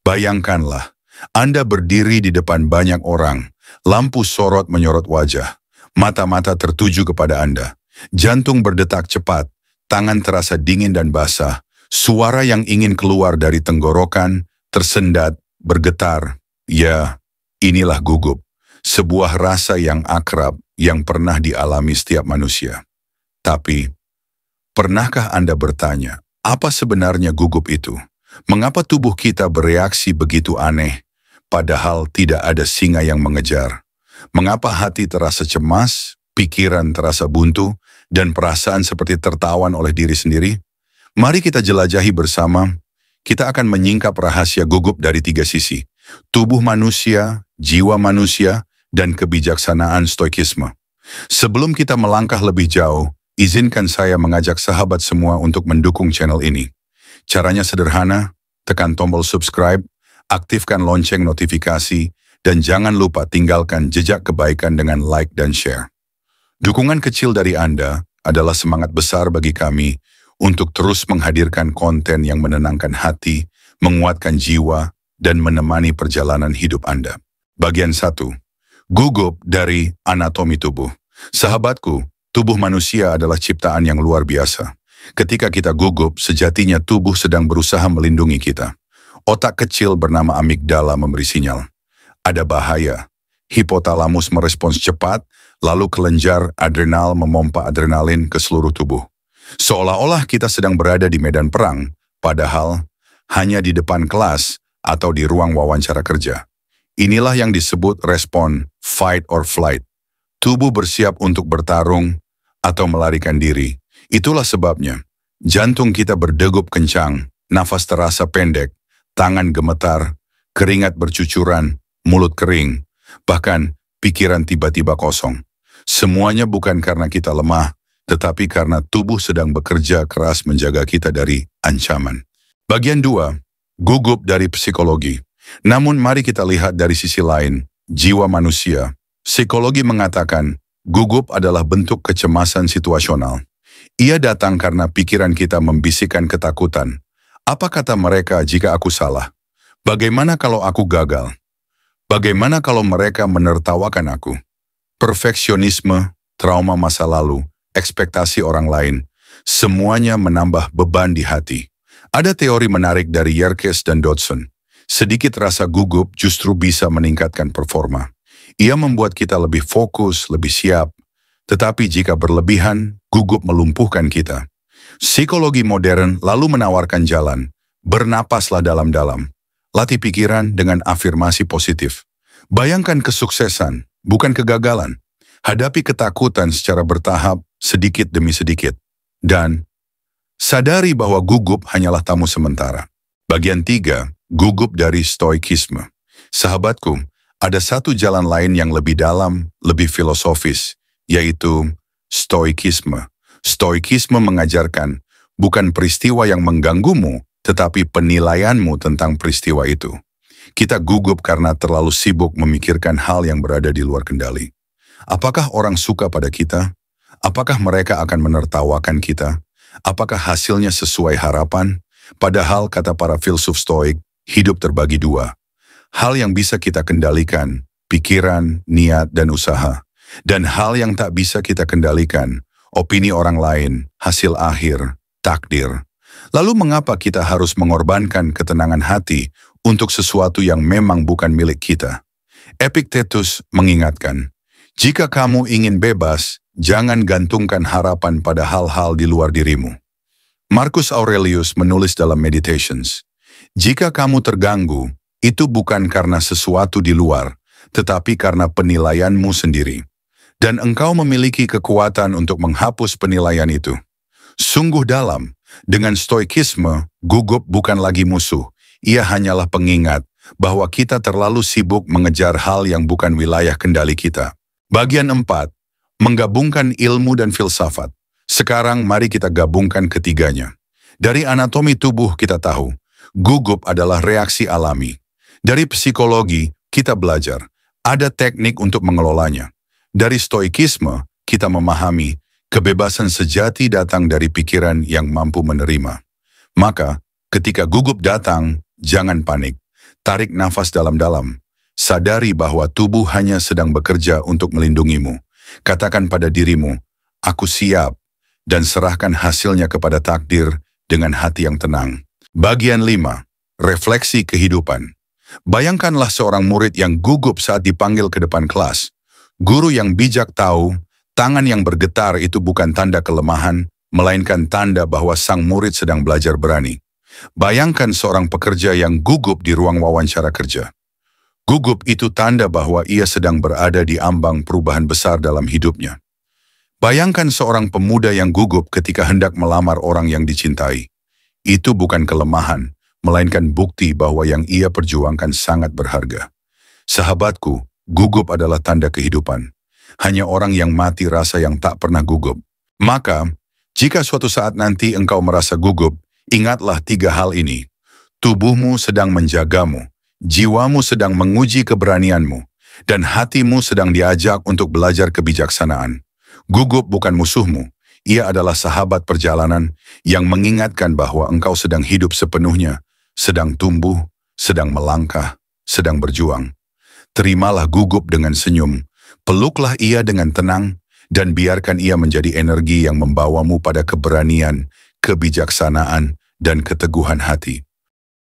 Bayangkanlah, Anda berdiri di depan banyak orang, lampu sorot menyorot wajah, mata-mata tertuju kepada Anda, jantung berdetak cepat, tangan terasa dingin dan basah, suara yang ingin keluar dari tenggorokan, tersendat, bergetar. Ya, inilah gugup, sebuah rasa yang akrab yang pernah dialami setiap manusia. Tapi, pernahkah Anda bertanya, apa sebenarnya gugup itu? Mengapa tubuh kita bereaksi begitu aneh, padahal tidak ada singa yang mengejar? Mengapa hati terasa cemas, pikiran terasa buntu, dan perasaan seperti tertawan oleh diri sendiri? Mari kita jelajahi bersama. Kita akan menyingkap rahasia gugup dari 3 sisi: tubuh manusia, jiwa manusia, dan kebijaksanaan stoikisme. Sebelum kita melangkah lebih jauh, izinkan saya mengajak sahabat semua untuk mendukung channel ini. Caranya sederhana, tekan tombol subscribe, aktifkan lonceng notifikasi, dan jangan lupa tinggalkan jejak kebaikan dengan like dan share. Dukungan kecil dari Anda adalah semangat besar bagi kami untuk terus menghadirkan konten yang menenangkan hati, menguatkan jiwa, dan menemani perjalanan hidup Anda. Bagian 1. Gugup dari anatomi tubuh. Sahabatku, tubuh manusia adalah ciptaan yang luar biasa. Ketika kita gugup, sejatinya tubuh sedang berusaha melindungi kita. Otak kecil bernama amigdala memberi sinyal. Ada bahaya. Hipotalamus merespons cepat, lalu kelenjar adrenal memompa adrenalin ke seluruh tubuh. Seolah-olah kita sedang berada di medan perang, padahal hanya di depan kelas atau di ruang wawancara kerja. Inilah yang disebut respon fight or flight. Tubuh bersiap untuk bertarung atau melarikan diri. Itulah sebabnya jantung kita berdegup kencang, nafas terasa pendek, tangan gemetar, keringat bercucuran, mulut kering, bahkan pikiran tiba-tiba kosong. Semuanya bukan karena kita lemah, tetapi karena tubuh sedang bekerja keras menjaga kita dari ancaman. Bagian 2, gugup dari psikologi. Namun mari kita lihat dari sisi lain, jiwa manusia. Psikologi mengatakan, gugup adalah bentuk kecemasan situasional. Ia datang karena pikiran kita membisikkan ketakutan. Apa kata mereka jika aku salah? Bagaimana kalau aku gagal? Bagaimana kalau mereka menertawakan aku? Perfeksionisme, trauma masa lalu, ekspektasi orang lain, semuanya menambah beban di hati. Ada teori menarik dari Yerkes dan Dodson. Sedikit rasa gugup justru bisa meningkatkan performa. Ia membuat kita lebih fokus, lebih siap. Tetapi jika berlebihan, gugup melumpuhkan kita. Psikologi modern lalu menawarkan jalan. Bernapaslah dalam-dalam. Latih pikiran dengan afirmasi positif. Bayangkan kesuksesan, bukan kegagalan. Hadapi ketakutan secara bertahap, sedikit demi sedikit. Dan sadari bahwa gugup hanyalah tamu sementara. Bagian 3, gugup dari stoikisme. Sahabatku, ada satu jalan lain yang lebih dalam, lebih filosofis, yaitu stoikisme. Stoikisme mengajarkan bukan peristiwa yang mengganggumu, tetapi penilaianmu tentang peristiwa itu. Kita gugup karena terlalu sibuk memikirkan hal yang berada di luar kendali. Apakah orang suka pada kita? Apakah mereka akan menertawakan kita? Apakah hasilnya sesuai harapan? Padahal kata para filsuf stoik, hidup terbagi 2. Hal yang bisa kita kendalikan, pikiran, niat, dan usaha. Dan hal yang tak bisa kita kendalikan, opini orang lain, hasil akhir, takdir. Lalu mengapa kita harus mengorbankan ketenangan hati untuk sesuatu yang memang bukan milik kita? Epictetus mengingatkan, jika kamu ingin bebas, jangan gantungkan harapan pada hal-hal di luar dirimu. Marcus Aurelius menulis dalam Meditations, jika kamu terganggu, itu bukan karena sesuatu di luar, tetapi karena penilaianmu sendiri. Dan engkau memiliki kekuatan untuk menghapus penilaian itu. Sungguh dalam, dengan stoikisme, gugup bukan lagi musuh. Ia hanyalah pengingat bahwa kita terlalu sibuk mengejar hal yang bukan wilayah kendali kita. Bagian 4, menggabungkan ilmu dan filsafat. Sekarang mari kita gabungkan ketiganya. Dari anatomi tubuh kita tahu, gugup adalah reaksi alami. Dari psikologi, kita belajar, ada teknik untuk mengelolanya. Dari stoikisme, kita memahami kebebasan sejati datang dari pikiran yang mampu menerima. Maka, ketika gugup datang, jangan panik. Tarik nafas dalam-dalam. Sadari bahwa tubuh hanya sedang bekerja untuk melindungimu. Katakan pada dirimu, aku siap, dan serahkan hasilnya kepada takdir dengan hati yang tenang. Bagian 5. Refleksi kehidupan. Bayangkanlah seorang murid yang gugup saat dipanggil ke depan kelas. Guru yang bijak tahu, tangan yang bergetar itu bukan tanda kelemahan, melainkan tanda bahwa sang murid sedang belajar berani. Bayangkan seorang pekerja yang gugup di ruang wawancara kerja. Gugup itu tanda bahwa ia sedang berada di ambang perubahan besar dalam hidupnya. Bayangkan seorang pemuda yang gugup ketika hendak melamar orang yang dicintai. Itu bukan kelemahan, melainkan bukti bahwa yang ia perjuangkan sangat berharga. Sahabatku, gugup adalah tanda kehidupan. Hanya orang yang mati rasa yang tak pernah gugup. Maka, jika suatu saat nanti engkau merasa gugup, ingatlah 3 hal ini. Tubuhmu sedang menjagamu, jiwamu sedang menguji keberanianmu, dan hatimu sedang diajak untuk belajar kebijaksanaan. Gugup bukan musuhmu, ia adalah sahabat perjalanan yang mengingatkan bahwa engkau sedang hidup sepenuhnya, sedang tumbuh, sedang melangkah, sedang berjuang. Terimalah gugup dengan senyum, peluklah ia dengan tenang, dan biarkan ia menjadi energi yang membawamu pada keberanian, kebijaksanaan, dan keteguhan hati.